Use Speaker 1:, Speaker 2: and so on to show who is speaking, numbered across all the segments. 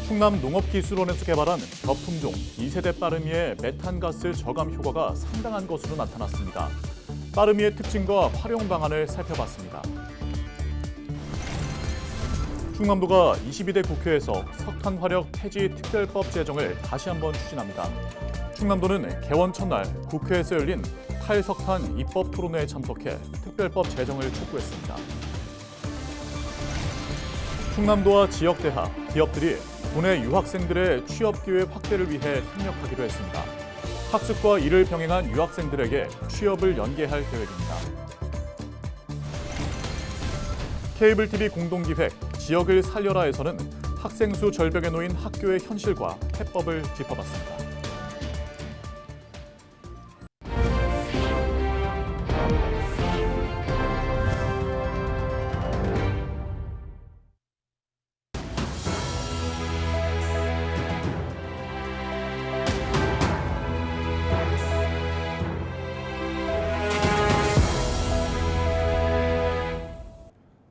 Speaker 1: 충남 농업기술원에서 개발한 벼품종 2세대 빠르미의 메탄가스 저감 효과가 상당한 것으로 나타났습니다. 빠르미의 특징과 활용 방안을 살펴봤습니다. 충남도가 22대 국회에서 석탄 화력 폐지 특별법 제정을 다시 한번 추진합니다. 충남도는 개원 첫날 국회에서 열린 탈석탄 입법 토론회에 참석해 특별법 제정을 촉구했습니다. 충남도와 지역대학, 기업들이 국내 유학생들의 취업 기회 확대를 위해 협력하기로 했습니다. 학습과 일을 병행한 유학생들에게 취업을 연계할 계획입니다. 케이블 TV 공동기획 지역을 살려라에서는 학생 수 절벽에 놓인 학교의 현실과 해법을 짚어봤습니다.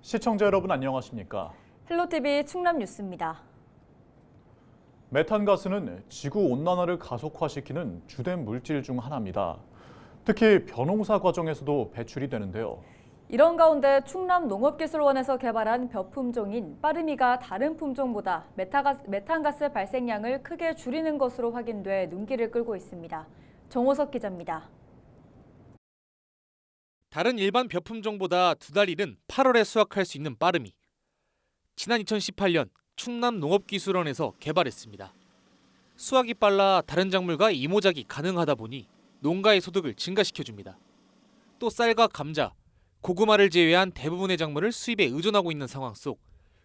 Speaker 1: 시청자 여러분 안녕하십니까?
Speaker 2: 헬로티비 충남 뉴스입니다.
Speaker 1: 메탄가스는 지구 온난화를 가속화시키는 주된 물질 중 하나입니다. 특히 벼농사 과정에서도 배출이 되는데요.
Speaker 2: 이런 가운데 충남 농업기술원에서 개발한 벼품종인 빠르미가 다른 품종보다 메탄가스 발생량을 크게 줄이는 것으로 확인돼 눈길을 끌고 있습니다. 정호석 기자입니다.
Speaker 3: 다른 일반 벼품종보다 2달 이른 8월에 수확할 수 있는 빠르미. 지난 2018년 충남 농업기술원에서 개발했습니다. 수확이 빨라 다른 작물과 이모작이 가능하다 보니 농가의 소득을 증가시켜줍니다. 또 쌀과 감자, 고구마를 제외한 대부분의 작물을 수입에 의존하고 있는 상황 속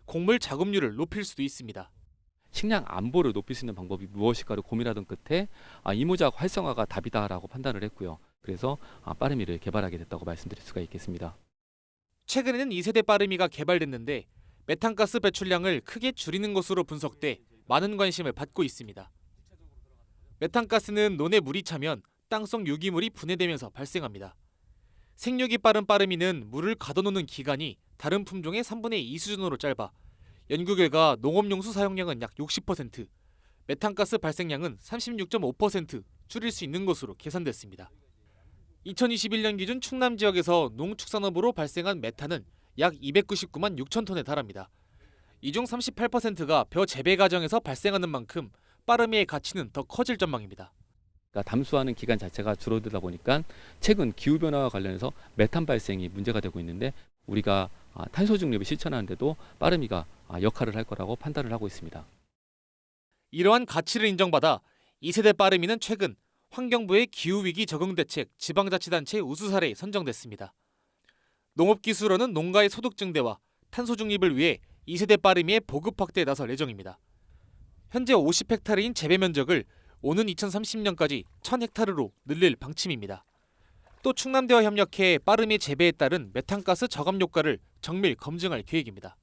Speaker 3: 곡물 자급률을 높일 수도 있습니다.
Speaker 4: 식량 안보를 높일 수 있는 방법이 무엇일까를 고민하던 끝에 이모작 활성화가 답이다라고 판단을 했고요. 그래서 빠르미를 개발하게 됐다고 말씀드릴 수가 있겠습니다.
Speaker 3: 최근에는 2세대 빠르미가 개발됐는데 메탄가스 배출량을 크게 줄이는 것으로 분석돼 많은 관심을 받고 있습니다. 메탄가스는 논에 물이 차면 땅속 유기물이 분해되면서 발생합니다. 생육이 빠른 빠르미는 물을 가둬놓는 기간이 다른 품종의 3분의 2 수준으로 짧아 연구 결과 농업용수 사용량은 약 60%, 메탄가스 발생량은 36.5% 줄일 수 있는 것으로 계산됐습니다. 2021년 기준 충남 지역에서 농축산업으로 발생한 메탄은 약 299만 6천 톤에 달합니다. 이 중 38%가 벼 재배 과정에서 발생하는 만큼 빠르미의 가치는 더 커질 전망입니다.
Speaker 4: 그러니까 담수하는 기간 자체가 줄어들다 보니까 최근 기후변화와 관련해서 메탄 발생이 문제가 되고 있는데 우리가 탄소 중립을 실천하는데도 빠르미가 역할을 할 거라고 판단을 하고 있습니다.
Speaker 3: 이러한 가치를 인정받아 2세대 빠르미는 최근 환경부의 기후위기 적응대책 지방자치단체 우수 사례에 선정됐습니다. 농업기술원은 농가의 소득 증대와 탄소 중립을 위해 2세대 빠르미의 보급 확대에 나설 예정입니다. 현재 50헥타르인 재배 면적을 오는 2030년까지 1000헥타르로 늘릴 방침입니다. 또 충남대와 협력해 빠르미 재배에 따른 메탄가스 저감 효과를 정밀 검증할 계획입니다.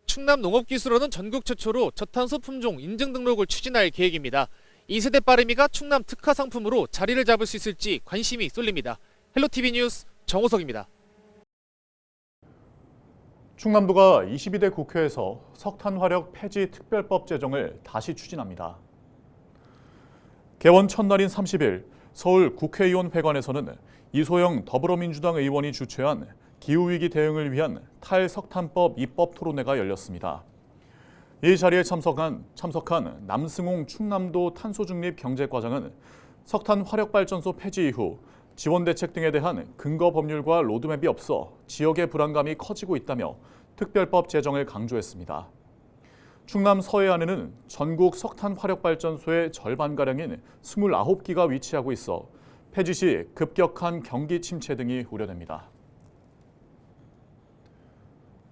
Speaker 3: 충남 농업기술원은 전국 최초로 저탄소 품종 인증 등록을 추진할 계획입니다. 2세대 빠르미가 충남 특화 상품으로 자리를 잡을 수 있을지 관심이 쏠립니다. 헬로티비 뉴스 정호석입니다.
Speaker 1: 충남도가 22대 국회에서 석탄 화력 폐지 특별법 제정을 다시 추진합니다. 개원 첫날인 30일 서울 국회의원 회관에서는 이소영 더불어민주당 의원이 주최한 기후위기 대응을 위한 탈석탄법 입법 토론회가 열렸습니다. 이 자리에 참석한 남승홍 충남도 탄소중립 경제과장은 석탄 화력발전소 폐지 이후 지원대책 등에 대한 근거 법률과 로드맵이 없어 지역의 불안감이 커지고 있다며 특별법 제정을 강조했습니다. 충남 서해안에는 전국 석탄 화력발전소의 절반가량인 29기가 위치하고 있어 폐지 시 급격한 경기 침체 등이 우려됩니다.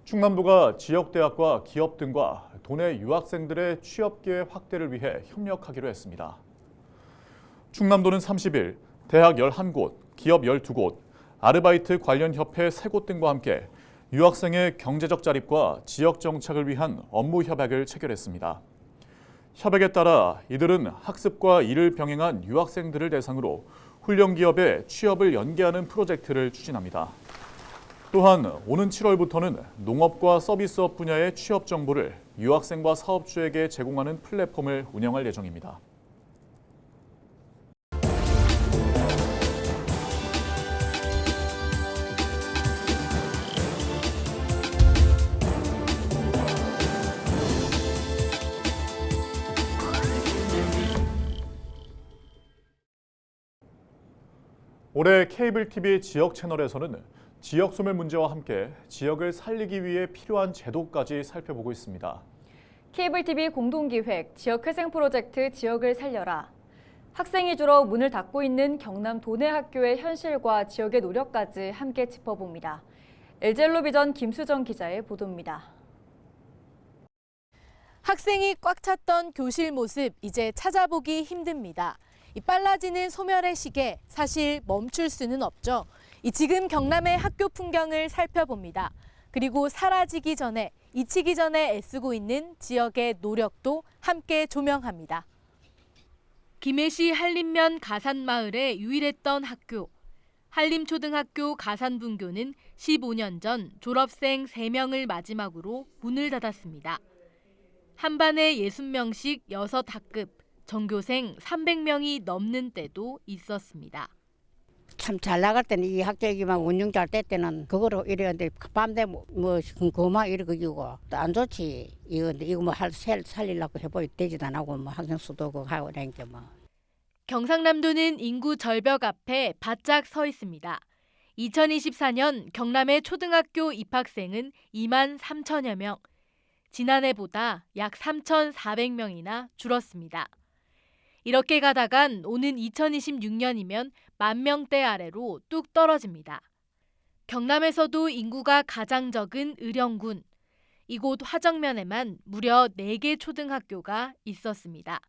Speaker 1: 충남도가 지역대학과 기업 등과 도내 유학생들의 취업 기회 확대를 위해 협력하기로 했습니다. 충남도는 30일 대학 11곳, 기업 12곳, 아르바이트 관련 협회 3곳 등과 함께 유학생의 경제적 자립과 지역 정착을 위한 업무 협약을 체결했습니다. 협약에 따라 이들은 학습과 일을 병행한 유학생들을 대상으로 훈련 기업에 취업을 연계하는 프로젝트를 추진합니다. 또한 오는 7월부터는 농업과 서비스업 분야의 취업 정보를 유학생과 사업주에게 제공하는 플랫폼을 운영할 예정입니다. 올해 케이블 TV 지역 채널에서는 지역 소멸 문제와 함께 지역을 살리기 위해 필요한 제도까지 살펴보고 있습니다.
Speaker 2: 케이블 TV 공동기획 지역회생 프로젝트 지역을 살려라. 학생이 줄어 문을 닫고 있는 경남 도내학교의 현실과 지역의 노력까지 함께 짚어봅니다. LG엘로비전 김수정 기자의 보도입니다.
Speaker 5: 학생이 꽉 찼던 교실 모습 이제 찾아보기 힘듭니다. 이 빨라지는 소멸의 시계 사실 멈출 수는 없죠. 지금 경남의 학교 풍경을 살펴봅니다. 그리고 사라지기 전에 잊히기 전에 애쓰고 있는 지역의 노력도 함께 조명합니다. 김해시 한림면 가산마을에 유일했던 학교. 한림초등학교 가산분교는 15년 전 졸업생 3명을 마지막으로 문을 닫았습니다. 한 반에 60명씩 6학급, 전교생 300명이 넘는 때도 있었습니다.
Speaker 6: 참 잘 나갈 때는 이 학교에만 운영 잘 될 때는 그거로 이랬는데 밤 되면 뭐 그만 이러고 안 좋지. 이거 뭐 살리려고 해보이 되지도 안 하고 뭐 학생 수도 그거 하고 그러니까 뭐.
Speaker 5: 경상남도는 인구 절벽 앞에 바짝 서 있습니다. 2024년 경남의 초등학교 입학생은 2만 3천여 명. 지난해보다 약 3,400명이나 줄었습니다. 이렇게 가다간 오는 2026년이면 10,000명대 아래로 뚝 떨어집니다. 경남에서도 인구가 가장 적은 의령군. 이곳 화정면에만 무려 4개 초등학교가 있었습니다.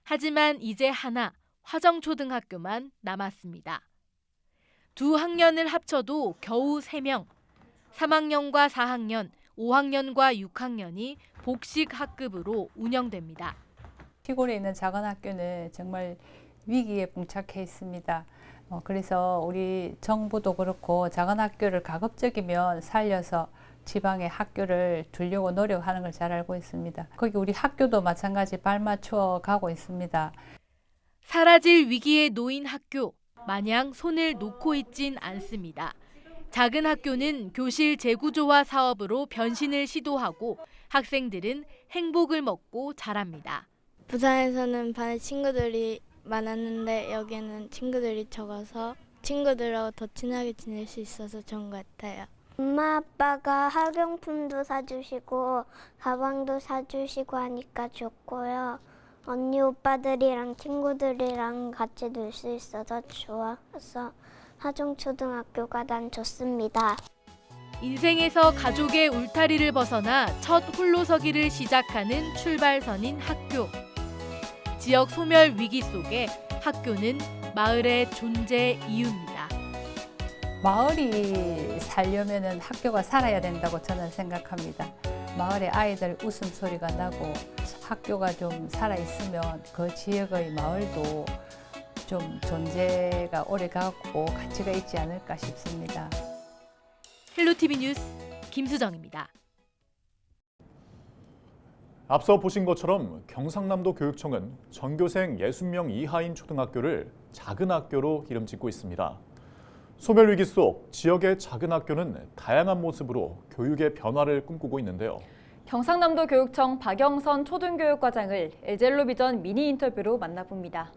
Speaker 5: 하지만 이제 하나, 화정초등학교만 남았습니다. 두 학년을 합쳐도 겨우 3명. 3학년과 4학년, 5학년과 6학년이 복식 학급으로 운영됩니다.
Speaker 7: 시골에 있는 작은 학교는 정말 위기에 봉착해 있습니다. 그래서 우리 정부도 그렇고 작은 학교를 가급적이면 살려서 지방의 학교를 두려고 노력하는 걸 잘 알고 있습니다. 거기 우리 학교도 마찬가지 발맞춰 가고 있습니다.
Speaker 5: 사라질 위기에 놓인 학교, 마냥 손을 놓고 있진 않습니다. 작은 학교는 교실 재구조화 사업으로 변신을 시도하고 학생들은 행복을 먹고 자랍니다.
Speaker 8: 부산에서는 반에 친구들이 많았는데 여기는 친구들이 적어서 친구들하고 더 친하게 지낼 수 있어서 좋은 것 같아요.
Speaker 9: 엄마 아빠가 학용품도 사주시고 가방도 사주시고 하니까 좋고요. 언니 오빠들이랑 친구들이랑 같이 놀 수 있어서 좋아서 화정초등학교가 난 좋습니다.
Speaker 5: 인생에서 가족의 울타리를 벗어나 첫 홀로서기를 시작하는 출발선인 학교. 지역 소멸 위기 속에 학교는 마을의 존재 이유입니다.
Speaker 7: 마을이 살려면 학교가 살아야 된다고 저는 생각합니다. 마을의 아이들 웃음소리가 나고 학교가 좀 살아있으면 그 지역의 마을도 좀 존재가 오래가고 가치가 있지 않을까 싶습니다.
Speaker 5: 헬로티비 뉴스 김수정입니다.
Speaker 1: 앞서 보신 것처럼 경상남도 교육청은 전교생 60명 이하인 초등학교를 작은 학교로 이름 짓고 있습니다. 소멸 위기 속 지역의 작은 학교는 다양한 모습으로 교육의 변화를 꿈꾸고 있는데요.
Speaker 2: 경상남도 교육청 박영선 초등교육과장을 LG엘로비전 미니 인터뷰로 만나봅니다.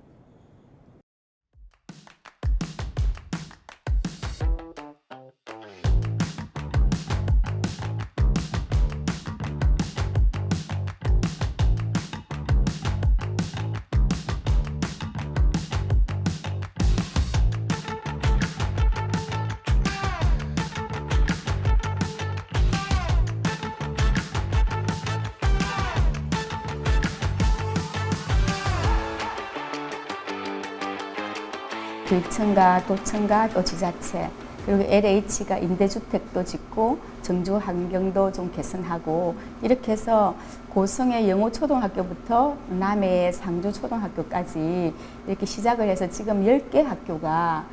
Speaker 10: 교육청과 도청과 또 지자체 그리고 LH가 임대주택도 짓고 정주 환경도 좀 개선하고 이렇게 해서 고성의 영호초등학교부터 남해의 상주초등학교까지 이렇게 시작을 해서 지금 10개 학교가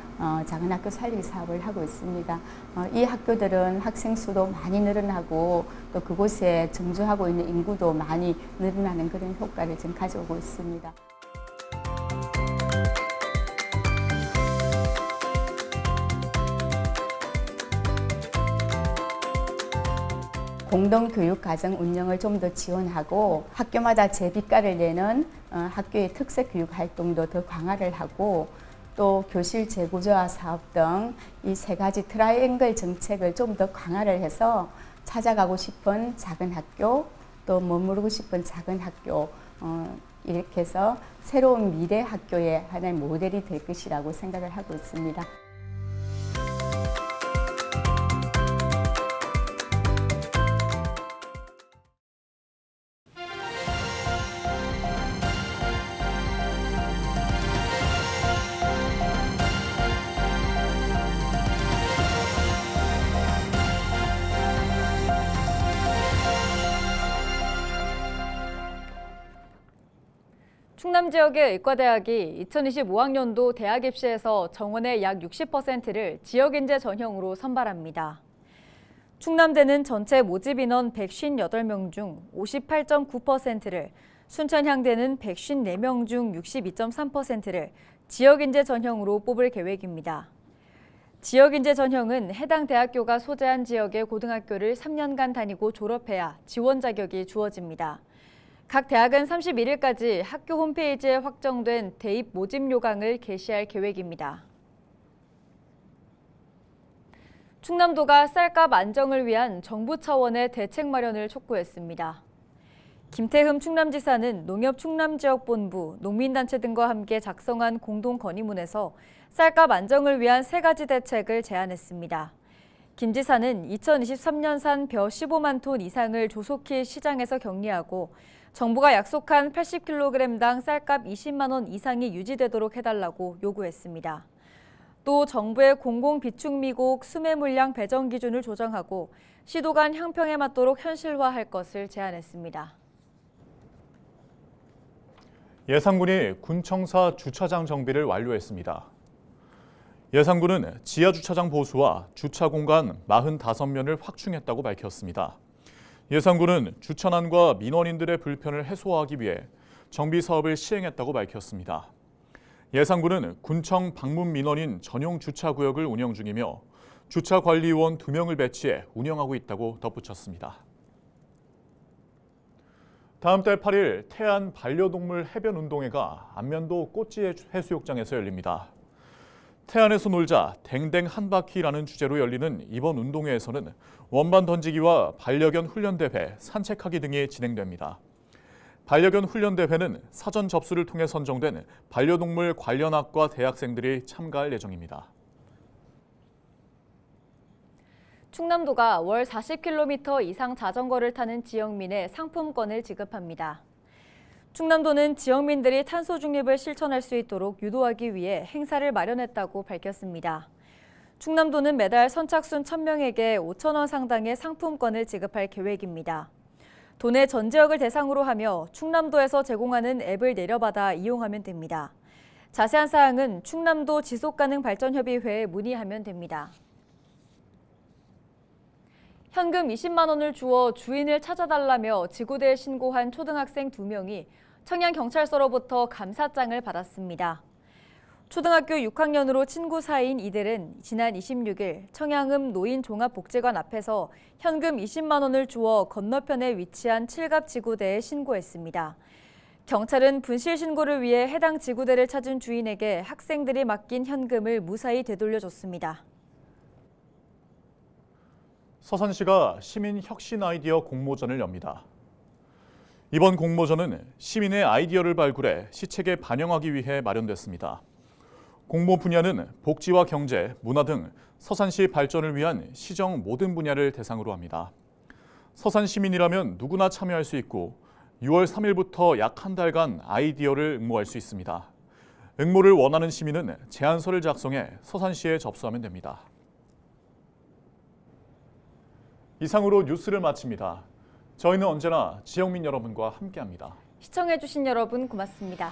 Speaker 10: 작은 학교 살리기 사업을 하고 있습니다. 이 학교들은 학생 수도 많이 늘어나고 또 그곳에 정주하고 있는 인구도 많이 늘어나는 그런 효과를 지금 가져오고 있습니다. 공동교육과정 운영을 좀 더 지원하고 학교마다 제비가를 내는 학교의 특색교육 활동도 더 강화를 하고 또 교실 재구조화 사업 등 이 세 가지 트라이앵글 정책을 좀 더 강화를 해서 찾아가고 싶은 작은 학교 또 머무르고 싶은 작은 학교 이렇게 해서 새로운 미래 학교의 하나의 모델이 될 것이라고 생각을 하고 있습니다.
Speaker 2: 충남 지역의 의과대학이 2025학년도 대학 입시에서 정원의 약 60%를 지역인재 전형으로 선발합니다. 충남대는 전체 모집 인원 158명 중 58.9%를, 순천향대는 154명 중 62.3%를 지역인재 전형으로 뽑을 계획입니다. 지역인재 전형은 해당 대학교가 소재한 지역의 고등학교를 3년간 다니고 졸업해야 지원 자격이 주어집니다. 각 대학은 31일까지 학교 홈페이지에 확정된 대입 모집 요강을 게시할 계획입니다. 충남도가 쌀값 안정을 위한 정부 차원의 대책 마련을 촉구했습니다. 김태흠 충남지사는 농협충남지역본부, 농민단체 등과 함께 작성한 공동 건의문에서 쌀값 안정을 위한 3가지 대책을 제안했습니다. 김 지사는 2023년산 벼 15만 톤 이상을 조속히 시장에서 격리하고 정부가 약속한 80kg당 쌀값 20만 원 이상이 유지되도록 해달라고 요구했습니다. 또 정부의 공공비축미국 수매 물량 배정 기준을 조정하고 시도 간 향평에 맞도록 현실화할 것을 제안했습니다.
Speaker 1: 예산군이 군청사 주차장 정비를 완료했습니다. 예산군은 지하주차장 보수와 주차 공간 45면을 확충했다고 밝혔습니다. 예산군은 주차난과 민원인들의 불편을 해소하기 위해 정비 사업을 시행했다고 밝혔습니다. 예산군은 군청 방문 민원인 전용 주차구역을 운영 중이며 주차관리원 2명을 배치해 운영하고 있다고 덧붙였습니다. 다음 달 8일 태안 반려동물 해변운동회가 안면도 꽃지 해수욕장에서 열립니다. 태안에서 놀자 댕댕 한 바퀴라는 주제로 열리는 이번 운동회에서는 원반 던지기와 반려견 훈련대회, 산책하기 등이 진행됩니다. 반려견 훈련대회는 사전 접수를 통해 선정된 반려동물 관련 학과 대학생들이 참가할 예정입니다.
Speaker 2: 충남도가 월 40km 이상 자전거를 타는 지역민에 상품권을 지급합니다. 충남도는 지역민들이 탄소 중립을 실천할 수 있도록 유도하기 위해 행사를 마련했다고 밝혔습니다. 충남도는 매달 선착순 1,000명에게 5,000원 상당의 상품권을 지급할 계획입니다. 도내 전 지역을 대상으로 하며 충남도에서 제공하는 앱을 내려받아 이용하면 됩니다. 자세한 사항은 충남도 지속가능발전협의회에 문의하면 됩니다. 현금 20만 원을 주어 주인을 찾아달라며 지구대에 신고한 초등학생 2명이 청양경찰서로부터 감사장을 받았습니다. 초등학교 6학년으로 친구 사이인 이들은 지난 26일 청양읍 노인종합복지관 앞에서 현금 20만 원을 주어 건너편에 위치한 칠갑 지구대에 신고했습니다. 경찰은 분실 신고를 위해 해당 지구대를 찾은 주인에게 학생들이 맡긴 현금을 무사히 되돌려줬습니다.
Speaker 1: 서산시가 시민 혁신 아이디어 공모전을 엽니다. 이번 공모전은 시민의 아이디어를 발굴해 시책에 반영하기 위해 마련됐습니다. 공모 분야는 복지와 경제, 문화 등 서산시 발전을 위한 시정 모든 분야를 대상으로 합니다. 서산 시민이라면 누구나 참여할 수 있고 6월 3일부터 약 한 달간 아이디어를 응모할 수 있습니다. 응모를 원하는 시민은 제안서를 작성해 서산시에 접수하면 됩니다. 이상으로 뉴스를 마칩니다. 저희는 언제나 지역민 여러분과 함께합니다.
Speaker 2: 시청해주신 여러분 고맙습니다.